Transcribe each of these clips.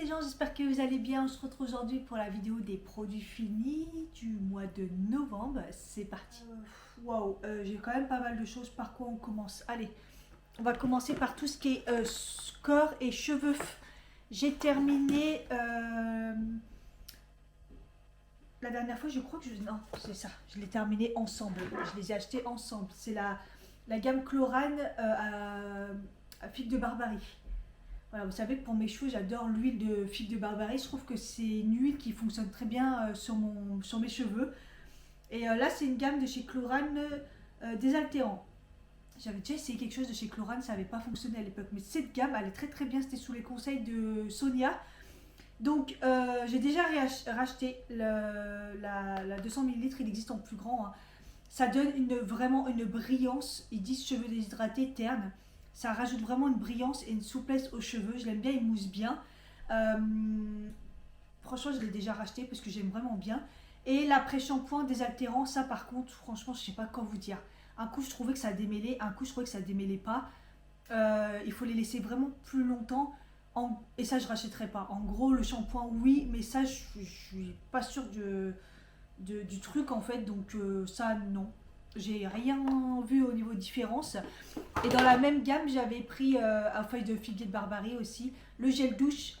les gens, j'espère que vous allez bien. On se retrouve aujourd'hui pour la vidéo des produits finis du mois de novembre. C'est parti. Waouh, j'ai quand même pas mal de choses. Par quoi on commence? Allez, on va commencer par tout ce qui est corps et cheveux. J'ai terminé la dernière fois, je crois que je... Non, c'est ça. Je l'ai terminé ensemble. Je les ai achetés ensemble. C'est la gamme Chlorane à figue de Barbarie. Voilà, vous savez que pour mes cheveux, j'adore l'huile de figue de Barbarie. Je trouve que c'est une huile qui fonctionne très bien sur mes cheveux. Et là, c'est une gamme de chez Chlorane désaltérant. J'avais déjà essayé quelque chose de chez Chlorane, ça n'avait pas fonctionné à l'époque. Mais cette gamme, elle est très très bien. C'était sous les conseils de Sonia. Donc, j'ai déjà racheté la 200 millilitres. Il existe en plus grand, hein. Ça donne vraiment une brillance. Ils disent cheveux déshydratés, terne. Ça rajoute vraiment une brillance et une souplesse aux cheveux. Je l'aime bien, il mousse bien. Euh, Franchement, je l'ai déjà racheté parce que j'aime vraiment bien. Et l'après-shampoing désaltérant, ça par contre, franchement, je sais pas quoi vous dire. Un coup, je trouvais que ça démêlait, un coup, je trouvais que ça démêlait pas. Il faut les laisser vraiment plus longtemps. Et ça, je rachèterai pas. En gros, le shampoing, oui, mais ça, je suis pas sûre du truc en fait. Donc, ça, non. J'ai rien vu au niveau de différence. Et dans la même gamme, j'avais pris à feuille de figuier de Barbarie aussi, le gel douche.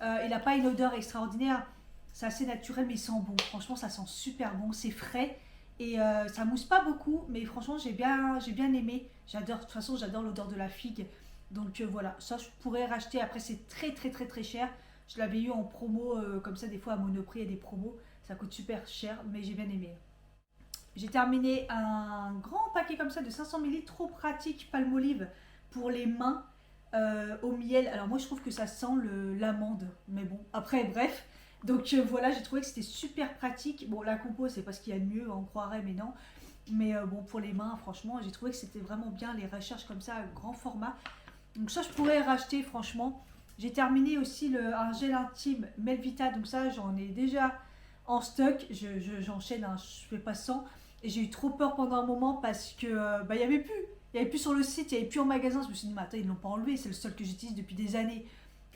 Il n'a pas une odeur extraordinaire. C'est assez naturel, mais il sent bon. Franchement, ça sent super bon. C'est frais. Et ça mousse pas beaucoup, mais franchement, j'ai bien aimé. J'adore, de toute façon, j'adore l'odeur de la figue. Donc voilà, ça je pourrais racheter. Après, c'est très très très très cher. Je l'avais eu en promo, comme ça, des fois à Monoprix, il y a des promos. Ça coûte super cher, mais j'ai bien aimé. J'ai terminé un grand paquet comme ça de 500 millilitres, trop pratique, Palmolive pour les mains au miel. Alors moi je trouve que ça sent l'amande, mais bon, après bref. Donc voilà, j'ai trouvé que c'était super pratique. Bon, la compo, c'est pas ce qu'il y a de mieux, on croirait, mais non. Mais bon, pour les mains, franchement, j'ai trouvé que c'était vraiment bien les recherches comme ça, grand format. Donc ça, je pourrais racheter, franchement. J'ai terminé aussi un gel intime Melvita, donc ça, j'en ai déjà en stock. J'enchaîne, hein, je fais pas sans. Et j'ai eu trop peur pendant un moment parce que bah, il y avait plus. Il n'y avait plus sur le site, il n'y avait plus en magasin. Je me suis dit, mais attends, ils l'ont pas enlevé, c'est le seul que j'utilise depuis des années.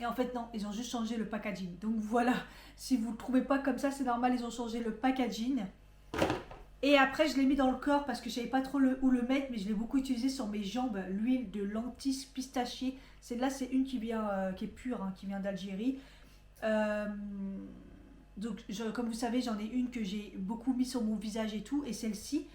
Et en fait, non, ils ont juste changé le packaging. Donc voilà, si vous ne le trouvez pas comme ça, c'est normal, ils ont changé le packaging. Et après, je l'ai mis dans le corps parce que je savais pas trop où le mettre, mais je l'ai beaucoup utilisé sur mes jambes. L'huile de lentilles pistachier. Celle-là, c'est une qui vient, qui est pure, hein, qui vient d'Algérie. Euh, donc, comme vous savez, j'en ai une que j'ai beaucoup mis sur mon visage et tout. Et celle-ci,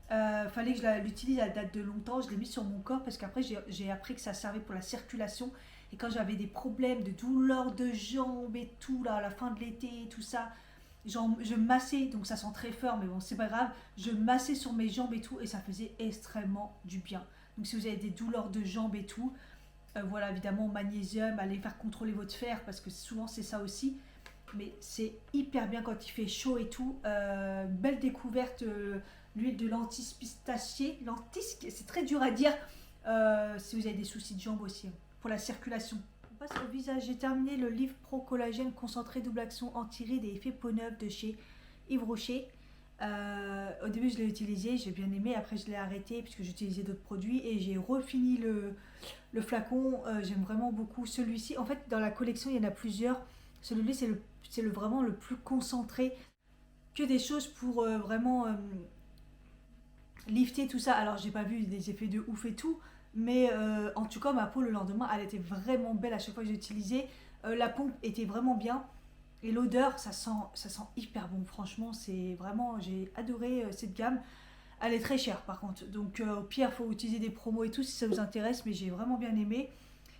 fallait que je l'utilise à date de longtemps. Je l'ai mis sur mon corps parce qu'après, j'ai appris que ça servait pour la circulation. Et quand j'avais des problèmes de douleurs de jambes et tout, là, à la fin de l'été et tout ça, je massais, donc ça sent très fort, mais bon, c'est pas grave. Je massais sur mes jambes et tout, et ça faisait extrêmement du bien. Donc, si vous avez des douleurs de jambes et tout, voilà, évidemment, magnésium, allez faire contrôler votre fer, parce que souvent c'est ça aussi. Mais c'est hyper bien quand il fait chaud et tout. Belle découverte, l'huile de lentilles pistachier. Lentisque, c'est très dur à dire si vous avez des soucis de jambes aussi, hein, pour la circulation. On passe au visage. J'ai terminé le Livre Pro Collagène concentré double action anti-rides et effet peau neuve de chez Yves Rocher. Au début, je l'ai utilisé, j'ai bien aimé. Après, je l'ai arrêté puisque j'utilisais d'autres produits et j'ai refini le flacon. J'aime vraiment beaucoup celui-ci. En fait, dans la collection, il y en a plusieurs. Celui-là, c'est vraiment le plus concentré. Que des choses pour vraiment lifter tout ça. Alors, j'ai pas vu des effets de ouf et tout, mais en tout cas, ma peau le lendemain, elle était vraiment belle à chaque fois que j'ai utilisé. La pompe était vraiment bien. Et l'odeur, ça sent hyper bon. Franchement, c'est vraiment, j'ai adoré cette gamme. Elle est très chère par contre. Donc au pire, il faut utiliser des promos et tout si ça vous intéresse. Mais j'ai vraiment bien aimé.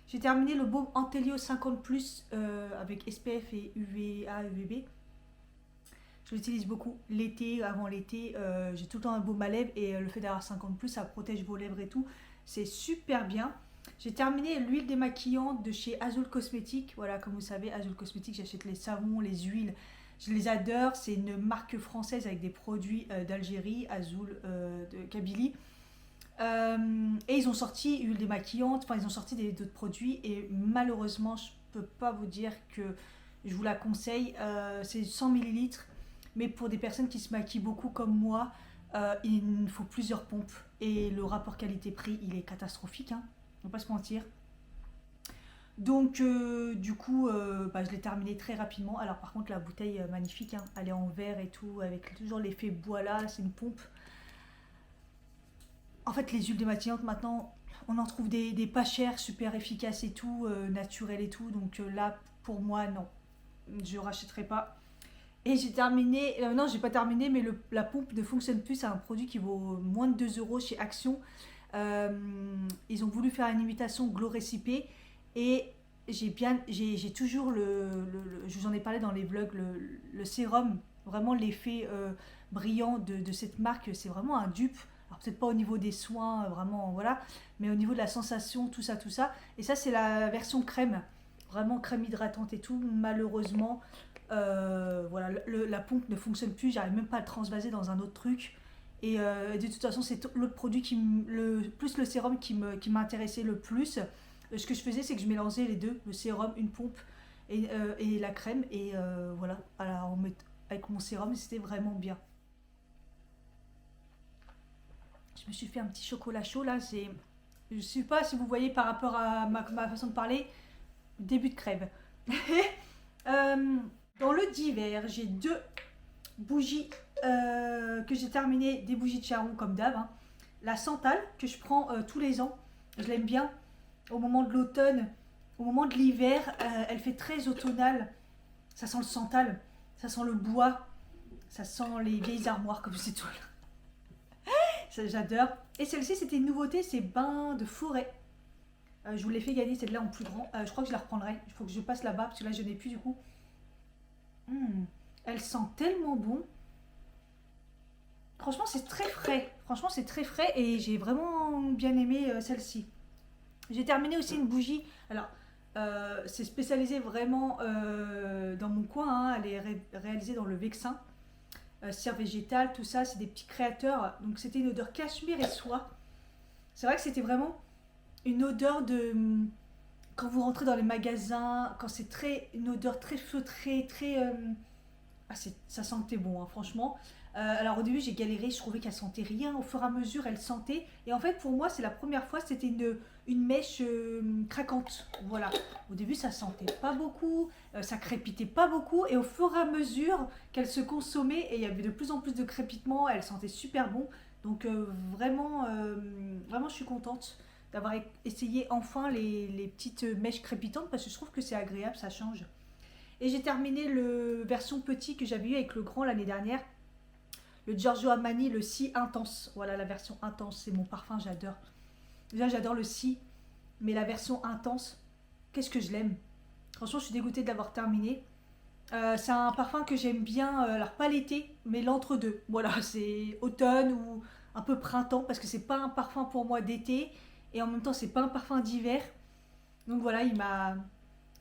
J'ai terminé le baume Antelio 50 plus avec SPF et UVA, UVB. Je l'utilise beaucoup l'été, avant l'été. J'ai tout le temps un baume à lèvres et le fait d'avoir 50 plus, ça protège vos lèvres et tout. C'est super bien. J'ai terminé l'huile démaquillante de chez Azul Cosmétique. Voilà, comme vous savez, Azul Cosmétique, j'achète les savons, les huiles. Je les adore. C'est une marque française avec des produits d'Algérie, Azul de Kabylie. Et ils ont sorti huile démaquillante, enfin ils ont sorti d'autres produits et malheureusement je peux pas vous dire que je vous la conseille. C'est 100 millilitres, mais pour des personnes qui se maquillent beaucoup comme moi, il faut plusieurs pompes et le rapport qualité-prix il est catastrophique, hein, on va pas se mentir. Donc du coup, je l'ai terminé très rapidement. Alors par contre la bouteille magnifique, hein, elle est en verre et tout, avec toujours l'effet bois là, c'est une pompe. En fait les huiles démaquillantes maintenant, on en trouve des pas chères, super efficaces et tout, naturelles et tout. Donc là pour moi non, je rachèterai pas. Et j'ai terminé, non j'ai pas terminé, mais la pompe ne fonctionne plus, c'est un produit qui vaut moins de 2 euros chez Action. Ils ont voulu faire une imitation Glow Recipe et j'ai toujours je vous en ai parlé dans les vlogs, le sérum, vraiment l'effet brillant de cette marque, c'est vraiment un dupe. Alors peut-être pas au niveau des soins, vraiment, voilà, mais au niveau de la sensation, tout ça, tout ça. Et ça, c'est la version crème, vraiment crème hydratante et tout. Malheureusement, voilà, la pompe ne fonctionne plus, j'arrive même pas à le transvaser dans un autre truc. Et de toute façon, c'est l'autre produit plus le sérum qui m'intéressait le plus. Ce que je faisais, c'est que je mélangeais les deux, le sérum, une pompe et la crème. Et voilà, alors, avec mon sérum, c'était vraiment bien. Je me suis fait un petit chocolat chaud là. Je ne sais pas si vous voyez par rapport à ma façon de parler, début de crève. Dans le d'hiver, j'ai deux bougies que j'ai terminées, des bougies de Charon comme d'hab. Hein. La santal que je prends tous les ans, je l'aime bien. Au moment de l'automne, au moment de l'hiver, elle fait très automnale. Ça sent le santal, ça sent le bois, ça sent les vieilles armoires comme c'est tout. J'adore. Et celle-ci, c'était une nouveauté, c'est bain de forêt. Je vous l'ai fait gagner celle-là en plus grand. Je crois que je la reprendrai. Il faut que je passe là-bas parce que là, je n'ai plus du coup. Elle sent tellement bon. Franchement, c'est très frais. Franchement, c'est très frais et j'ai vraiment bien aimé celle-ci. J'ai terminé aussi une bougie. Alors, c'est spécialisé vraiment dans mon coin. Hein. Elle est réalisée dans le Vexin. Cire végétale, tout ça, c'est des petits créateurs. Donc, c'était une odeur cachemire et soie. C'est vrai que c'était vraiment une odeur de... Quand vous rentrez dans les magasins, quand c'est une odeur très feutrée, très... ça sentait bon, hein, franchement. Alors au début j'ai galéré, je trouvais qu'elle sentait rien. Au fur et à mesure elle sentait. Et en fait pour moi c'est la première fois, c'était une mèche craquante. Voilà. Au début ça sentait pas beaucoup, ça crépitait pas beaucoup. Et au fur et à mesure qu'elle se consommait, et il y avait de plus en plus de crépitement, elle sentait super bon. Donc vraiment je suis contente d'avoir essayé enfin les petites mèches crépitantes parce que je trouve que c'est agréable, ça change. Et j'ai terminé le version petit que j'avais eu avec le grand l'année dernière. Le Giorgio Armani, le Si Intense. Voilà la version intense, c'est mon parfum, j'adore. Déjà j'adore le Si, mais la version intense, qu'est-ce que je l'aime. Franchement je suis dégoûtée de l'avoir terminé. C'est un parfum que j'aime bien, alors pas l'été, mais l'entre-deux. Voilà, c'est automne ou un peu printemps, parce que c'est pas un parfum pour moi d'été, et en même temps c'est pas un parfum d'hiver. Donc voilà,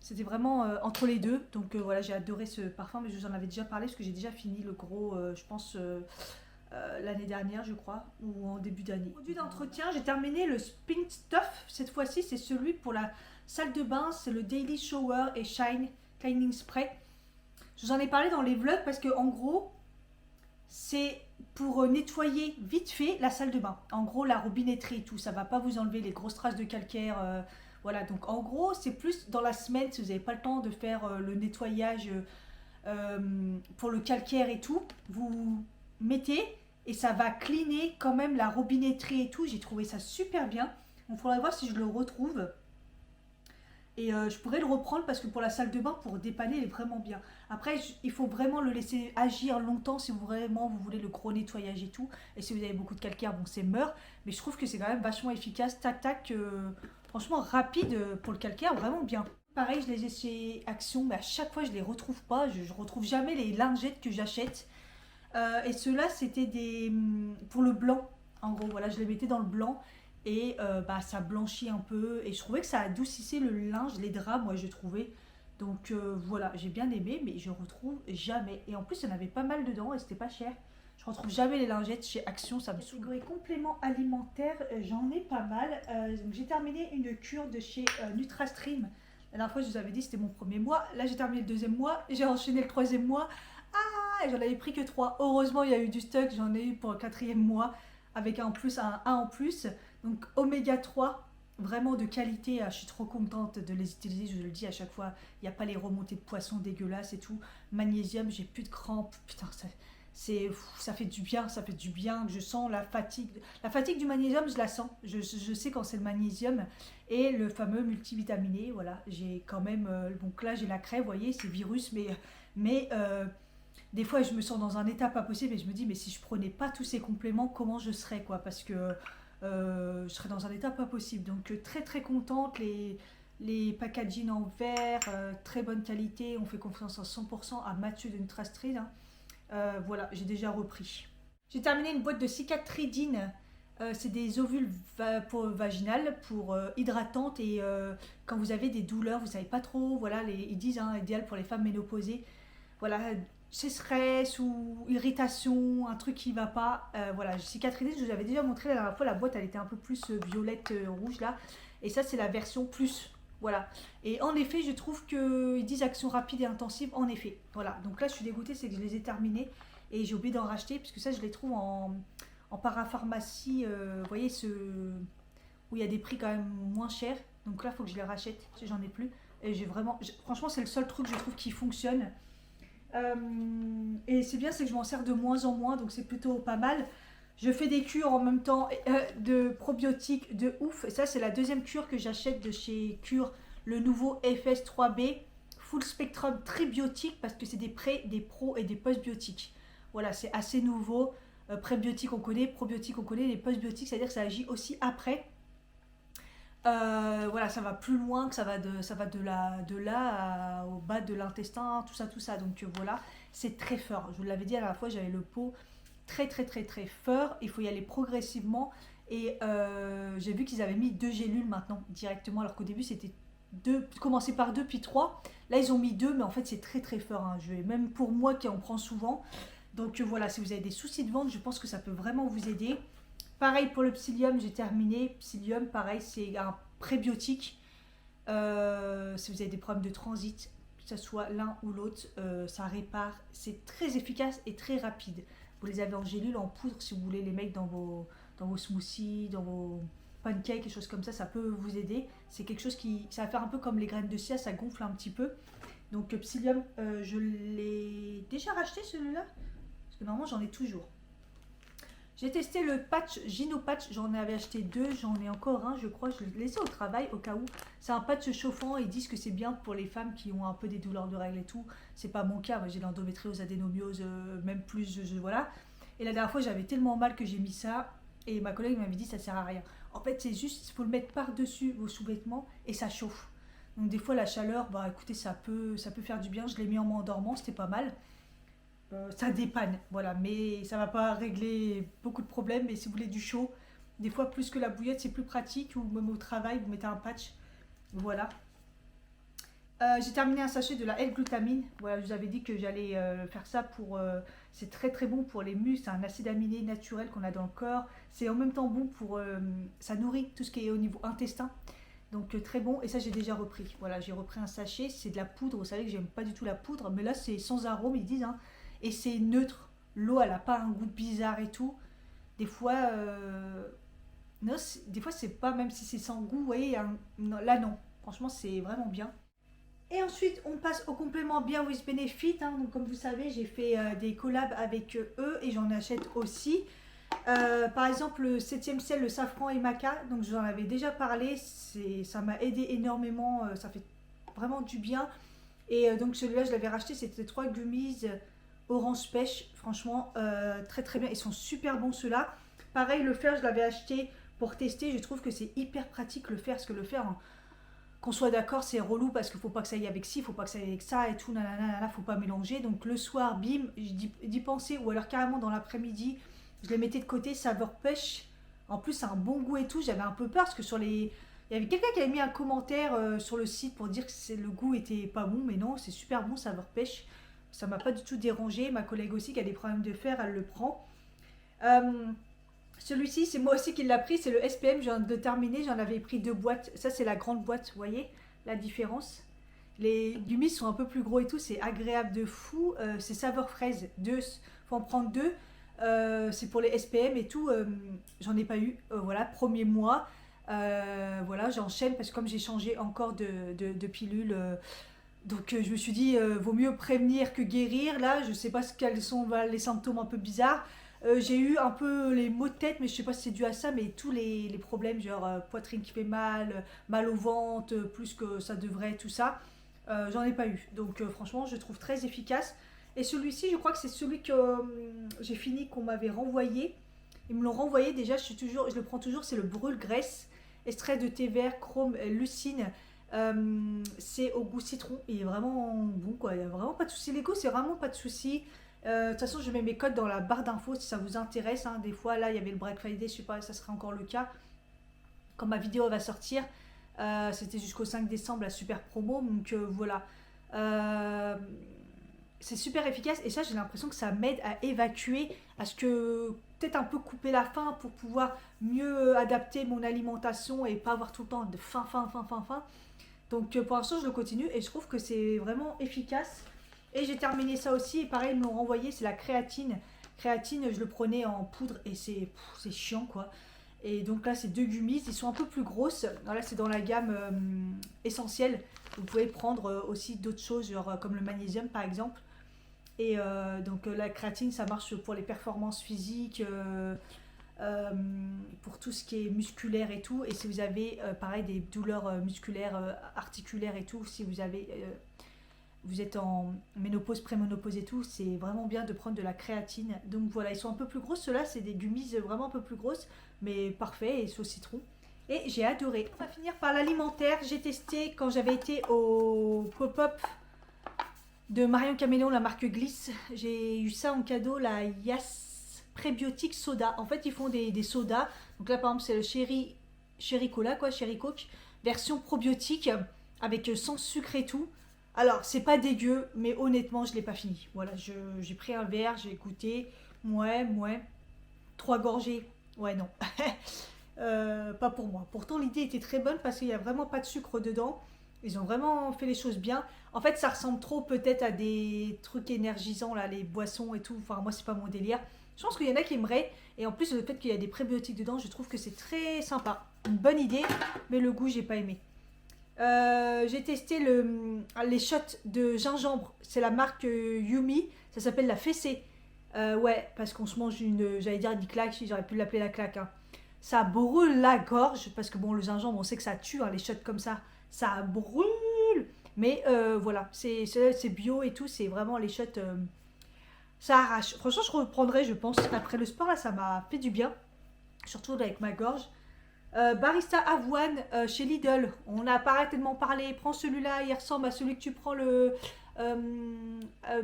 c'était vraiment entre les deux. Donc voilà, j'ai adoré ce parfum, mais je vous en avais déjà parlé parce que j'ai déjà fini le gros, je pense, l'année dernière, je crois, ou en début d'année. Produit d'entretien, j'ai terminé le Spin Stuff. Cette fois-ci, c'est celui pour la salle de bain. C'est le Daily Shower et Shine Cleaning Spray. Je vous en ai parlé dans les vlogs parce que en gros, c'est pour nettoyer vite fait la salle de bain. En gros, la robinetterie et tout, ça va pas vous enlever les grosses traces de calcaire. Voilà, donc en gros, c'est plus dans la semaine, si vous n'avez pas le temps de faire le nettoyage pour le calcaire et tout, vous mettez et ça va cleaner quand même la robinetterie et tout. J'ai trouvé ça super bien. Il faudrait voir si je le retrouve. Et je pourrais le reprendre parce que pour la salle de bain, pour dépanner, il est vraiment bien. Après, il faut vraiment le laisser agir longtemps si vous voulez le gros nettoyage et tout. Et si vous avez beaucoup de calcaire, bon, c'est mort. Mais je trouve que c'est quand même vachement efficace. Tac, tac. Franchement, rapide pour le calcaire, vraiment bien. Pareil, je les ai chez Action, mais à chaque fois, je les retrouve pas. Je retrouve jamais les lingettes que j'achète. Et ceux-là, c'était pour le blanc. En gros, voilà, je les mettais dans le blanc. Et ça blanchit un peu. Et je trouvais que ça adoucissait le linge, les draps, moi, je trouvais. Donc voilà, j'ai bien aimé, mais je retrouve jamais. Et en plus, il y en avait pas mal dedans et c'était pas cher. Je retrouve jamais les lingettes chez Action, ça me saoule. Catégorie complément alimentaire, j'en ai pas mal. J'ai terminé une cure de chez NutraStream. La dernière fois, je vous avais dit, c'était mon premier mois. Là, j'ai terminé le deuxième mois. J'ai enchaîné le troisième mois. Ah, et j'en avais pris que 3. Heureusement, il y a eu du stock. J'en ai eu pour le quatrième mois avec un en plus. Donc, oméga 3. vraiment de qualité. Je suis trop contente de les utiliser, je le dis à chaque fois. Il n'y a pas les remontées de poissons dégueulasses et tout. Magnésium, j'ai plus de crampes. Putain, ça fait du bien, ça fait du bien. Je sens la fatigue. La fatigue du magnésium, je la sens. Je sais quand c'est le magnésium et le fameux multivitaminé. Voilà, j'ai quand même. Donc là, j'ai la crève, vous voyez, c'est virus, mais des fois, je me sens dans un état pas possible et je me dis, mais si je prenais pas tous ces compléments, comment je serais, quoi? Parce que je serais dans un état pas possible. Donc, très très contente. Les packaging en verre, très bonne qualité. On fait confiance à 100% à Mathieu de Nutrastrid, hein. Voilà, j'ai déjà repris. J'ai terminé une boîte de Cicatridine. C'est des ovules vaginales pour hydratantes et quand vous avez des douleurs, vous savez pas trop, voilà, ils disent, hein, idéal pour les femmes ménopausées. Voilà, sécheresse ou irritation, un truc qui va pas. Voilà, Cicatridine, je vous avais déjà montré la dernière fois, la boîte elle était un peu plus violette, rouge là. Et ça, c'est la version plus. Voilà. Et en effet, je trouve qu'ils disent action rapide et intensive, en effet. Voilà. Donc là, je suis dégoûtée, c'est que je les ai terminés et j'ai oublié d'en racheter, puisque ça, je les trouve en parapharmacie. Vous voyez, où il y a des prix quand même moins chers. Donc là, il faut que je les rachète, si j'en ai plus. Et franchement, c'est le seul truc, je trouve, qui fonctionne. Et c'est bien, c'est que je m'en sers de moins en moins, donc c'est plutôt pas mal. Je fais des cures en même temps de probiotiques de ouf. Et ça, c'est la deuxième cure que j'achète de chez Cure, le nouveau FS3B Full Spectrum Tribiotique, parce que c'est des pré, des pro et des post-biotiques. Voilà, c'est assez nouveau. Prébiotiques, on connaît, probiotiques, on connaît. Les post-biotiques, c'est-à-dire que ça agit aussi après. Voilà, ça va plus loin, que ça va de là au bas de l'intestin, tout ça. Donc voilà, c'est très fort. Je vous l'avais dit à la fois, j'avais le pot très très très très fort. Il faut y aller progressivement. Et j'ai vu qu'ils avaient mis 2 gélules maintenant directement, alors qu'au début c'était commencer par 2 puis 3. Là ils ont mis 2, mais en fait c'est très très fort, hein. Même pour moi qui en prends souvent. Donc voilà, si vous avez des soucis de ventre, je pense que ça peut vraiment vous aider. Pareil pour le psyllium, j'ai terminé. Psyllium, pareil, c'est un prébiotique. Si vous avez des problèmes de transit, que ce soit l'un ou l'autre, ça répare. C'est très efficace et très rapide. Vous les avez en gélule, en poudre, si vous voulez les mettre dans vos smoothies, dans vos pancakes, quelque chose comme ça peut vous aider. C'est quelque chose ça va faire un peu comme les graines de chia, ça gonfle un petit peu. Donc psyllium, je l'ai déjà racheté celui-là, parce que normalement j'en ai toujours. J'ai testé le patch, Gino Patch, j'en avais acheté 2, j'en ai encore un, je crois, je l'ai laissé au travail au cas où. C'est un patch chauffant, ils disent que c'est bien pour les femmes qui ont un peu des douleurs de règles et tout. C'est pas mon cas, moi j'ai l'endométriose, adénomiose, même plus, voilà. Et la dernière fois j'avais tellement mal que j'ai mis ça, et ma collègue m'avait dit ça sert à rien. En fait c'est juste, il faut le mettre par-dessus vos sous-vêtements et ça chauffe. Donc des fois la chaleur, bah écoutez, ça peut faire du bien, je l'ai mis en m'endormant, c'était pas mal. Ça dépanne, voilà, mais ça va pas régler beaucoup de problèmes. Mais si vous voulez du chaud, des fois plus que la bouillotte, c'est plus pratique, ou même au travail, vous mettez un patch, voilà. J'ai terminé un sachet de la L-glutamine, voilà, je vous avais dit que j'allais faire ça pour... c'est très très bon pour les muscles, c'est un acide aminé naturel qu'on a dans le corps, c'est en même temps bon pour... ça nourrit tout ce qui est au niveau intestin, donc très bon, et ça j'ai déjà repris, voilà, j'ai repris un sachet, c'est de la poudre, vous savez que j'aime pas du tout la poudre, mais là c'est sans arôme, ils disent, hein. Et c'est neutre. L'eau, elle n'a pas un goût bizarre et tout. Des fois, non, des fois c'est pas, même si c'est sans goût, vous voyez, non, là non. Franchement, c'est vraiment bien. Et ensuite, on passe au complément Bien with Benefit, hein. Donc, comme vous savez, j'ai fait des collabs avec eux et j'en achète aussi. Par exemple, le 7e ciel, le safran et maca. Donc, je vous en avais déjà parlé. Ça m'a aidé énormément. Ça fait vraiment du bien. Et donc, celui-là, je l'avais racheté. C'était 3 gummies orange pêche, franchement très très bien, ils sont super bons ceux-là. Pareil, le fer, je l'avais acheté pour tester, je trouve que c'est hyper pratique le fer, parce que le fer, hein, qu'on soit d'accord, c'est relou parce qu'il faut pas que ça aille avec ci, faut pas que ça aille avec ça et tout, nanana, faut pas mélanger. Donc le soir, bim, d'y penser, ou alors carrément dans l'après-midi, je les mettais de côté, saveur pêche. En plus, ça a un bon goût et tout, j'avais un peu peur parce que il y avait quelqu'un qui avait mis un commentaire sur le site pour dire que le goût était pas bon, mais non, c'est super bon, saveur pêche. Ça m'a pas du tout dérangé. Ma collègue aussi qui a des problèmes de fer, elle le prend. Celui-ci, c'est moi aussi qui l'a pris. C'est le SPM, je viens de terminer. J'en avais pris 2 boîtes. Ça, c'est la grande boîte. Vous voyez la différence? Les gummies sont un peu plus gros et tout. C'est agréable de fou. C'est saveur fraise. 2. Faut en prendre 2. C'est pour les SPM et tout. J'en ai pas eu. Voilà, premier mois. Voilà, j'enchaîne parce que comme j'ai changé encore de pilule, donc je me suis dit, vaut mieux prévenir que guérir. Là, je sais pas quels sont voilà, les symptômes un peu bizarres. J'ai eu un peu les maux de tête, mais je sais pas si c'est dû à ça, mais tous les problèmes, genre poitrine qui fait mal, mal au ventre, plus que ça devrait, tout ça, j'en ai pas eu. Donc franchement, je trouve très efficace. Et celui-ci, je crois que c'est celui que j'ai fini, qu'on m'avait renvoyé. Ils me l'ont renvoyé déjà, je le prends toujours, c'est le brûle-graisse, extrait de thé vert, chrome, lucine. C'est au goût citron, il est vraiment bon quoi, il n'y a vraiment pas de souci. Les goûts, c'est vraiment pas de souci. De toute façon, je mets mes codes dans la barre d'infos si ça vous intéresse, hein. Des fois, là, il y avait le Black Friday, je sais pas, ça serait encore le cas. Quand ma vidéo va sortir, c'était jusqu'au 5 décembre, la super promo, donc voilà. Euh, c'est super efficace et ça, j'ai l'impression que ça m'aide à évacuer, à ce que peut-être un peu couper la faim pour pouvoir mieux adapter mon alimentation et pas avoir tout le temps de faim, faim, faim, faim, faim. Donc pour l'instant, je le continue et je trouve que c'est vraiment efficace. Et j'ai terminé ça aussi. Et pareil, ils me l'ont renvoyé, c'est la créatine. Créatine, je le prenais en poudre et c'est chiant quoi. Et donc là, c'est deux gummies. Ils sont un peu plus grosses. Là, c'est dans la gamme essentielle. Vous pouvez prendre aussi d'autres choses, genre, comme le magnésium par exemple. Et donc la créatine, ça marche pour les performances physiques, pour tout ce qui est musculaire et tout. Et si vous avez pareil des douleurs musculaires, articulaires et tout, si vous êtes en ménopause, préménopause et tout, c'est vraiment bien de prendre de la créatine. Donc voilà, ils sont un peu plus grosses. Ceux-là, c'est des gummies vraiment un peu plus grosses, mais parfait, et sauce citron. Et j'ai adoré. On va finir par l'alimentaire. J'ai testé quand j'avais été au pop-up de Marion Caméléon, la marque Glisse. J'ai eu ça en cadeau, la Yas Prébiotique Soda. En fait, ils font des sodas. Donc là, par exemple, c'est le Cherry Cola, quoi, Cherry Coke, version probiotique, avec sans sucre et tout. Alors, c'est pas dégueu, mais honnêtement, je l'ai pas fini. Voilà, j'ai pris un verre, j'ai goûté. Ouais, ouais. Trois gorgées. Ouais, non. Pas pour moi. Pourtant, l'idée était très bonne parce qu'il n'y a vraiment pas de sucre dedans. Ils ont vraiment fait les choses bien. En fait, ça ressemble trop peut-être à des trucs énergisants, là, les boissons et tout. Enfin, moi, c'est pas mon délire. Je pense qu'il y en a qui aimeraient. Et en plus, le fait qu'il y a des prébiotiques dedans, je trouve que c'est très sympa. Une bonne idée, mais le goût, j'ai pas aimé. J'ai testé les shots de gingembre. C'est la marque Yumi. Ça s'appelle la fessée. Ouais, parce qu'on se mange j'allais dire une claque, j'aurais pu l'appeler la claque, hein. Ça brûle la gorge, parce que bon, le gingembre, on sait que ça tue, hein, les shots comme ça brûle. Mais voilà, c'est bio et tout, c'est vraiment les shots, ça arrache. Franchement, je reprendrai, je pense, après le sport, là, ça m'a fait du bien, surtout avec ma gorge. Barista Avoine chez Lidl, on n'a pas arrêté de m'en parler. Prends celui-là, il ressemble à celui que tu prends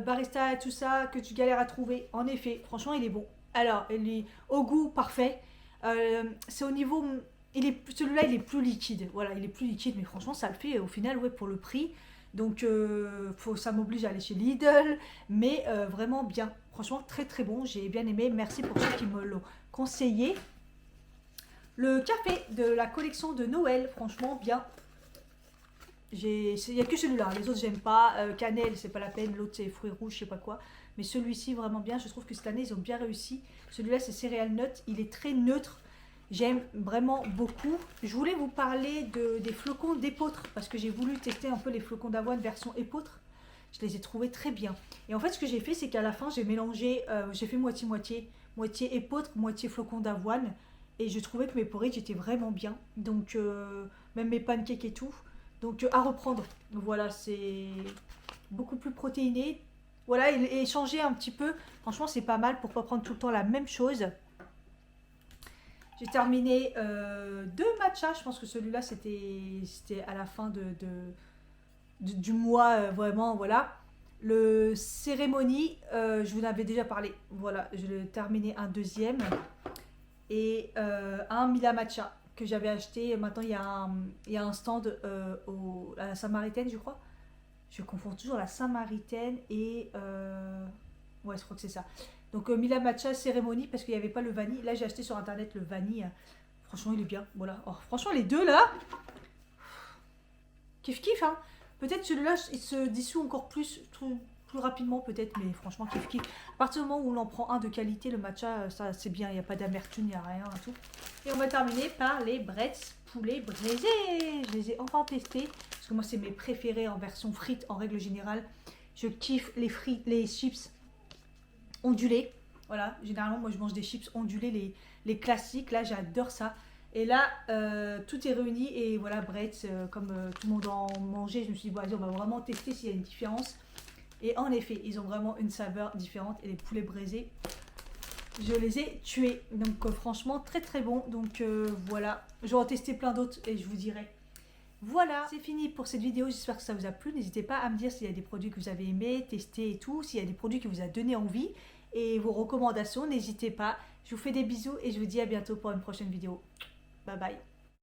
Barista et tout ça, que tu galères à trouver. En effet, franchement, il est bon. Alors, il est au goût parfait. C'est au niveau. Celui-là, il est plus liquide. Voilà, il est plus liquide, mais franchement, ça le fait au final, ouais, pour le prix. Donc, ça m'oblige à aller chez Lidl, mais vraiment bien. Franchement, très très bon. J'ai bien aimé. Merci pour ceux qui me l'ont conseillé. Le café de la collection de Noël, franchement bien. Il n'y a que celui-là, les autres j'aime pas. Cannelle, c'est pas la peine, l'autre c'est fruits rouges, je sais pas quoi. Mais celui-ci vraiment bien, je trouve que cette année ils ont bien réussi. Celui-là c'est céréales nut, il est très neutre. J'aime vraiment beaucoup. Je voulais vous parler des flocons d'épeautre parce que j'ai voulu tester un peu les flocons d'avoine version épeautre. Je les ai trouvés très bien. Et en fait ce que j'ai fait c'est qu'à la fin j'ai mélangé, j'ai fait moitié-moitié. Moitié épeautre, moitié flocons d'avoine. Et je trouvais que mes porridge étaient vraiment bien. Donc même mes pancakes et tout. Donc à reprendre. Voilà, c'est beaucoup plus protéiné. Voilà, et changer un petit peu. Franchement c'est pas mal pour pas prendre tout le temps la même chose. J'ai terminé deux matchas. Je pense que celui-là, c'était à la fin du mois, vraiment, voilà. Le cérémonie, je vous en avais déjà parlé. Voilà, je l'ai terminé un deuxième. Et un Mila Matcha que j'avais acheté. Maintenant, il y a un stand à la Samaritaine, je crois. Je confonds toujours la Samaritaine et... ouais, je crois que c'est ça. Donc Mila Matcha cérémonie parce qu'il n'y avait pas le vanille. Là j'ai acheté sur internet le vanille. Franchement il est bien. Voilà. Oh, franchement les deux là. Kiff kiff hein. Peut-être celui-là il se dissout encore plus. Je plus rapidement peut-être, mais franchement kiff kiff. À partir du moment où on en prend un de qualité, le matcha, ça c'est bien, il n'y a pas d'amertume, il n'y a rien et tout. Et on va terminer par les Bretz poulet braisé. Je les ai enfin testés, parce que moi c'est mes préférés en version frites en règle générale. Je kiffe les frites, les chips ondulés. Voilà, généralement moi je mange des chips ondulés, les classiques, là j'adore ça. Et là, tout est réuni et voilà, Bretz, comme tout le monde en mangeait, je me suis dit, bon, allez, on va vraiment tester s'il y a une différence. Et en effet, ils ont vraiment une saveur différente et les poulets braisés, je les ai tués. Donc franchement, très très bon. Donc voilà, je vais en tester plein d'autres et je vous dirai. Voilà, c'est fini pour cette vidéo, j'espère que ça vous a plu. N'hésitez pas à me dire s'il y a des produits que vous avez aimés, testés et tout, s'il y a des produits qui vous a donné envie. Et vos recommandations, n'hésitez pas. Je vous fais des bisous et je vous dis à bientôt pour une prochaine vidéo. Bye bye.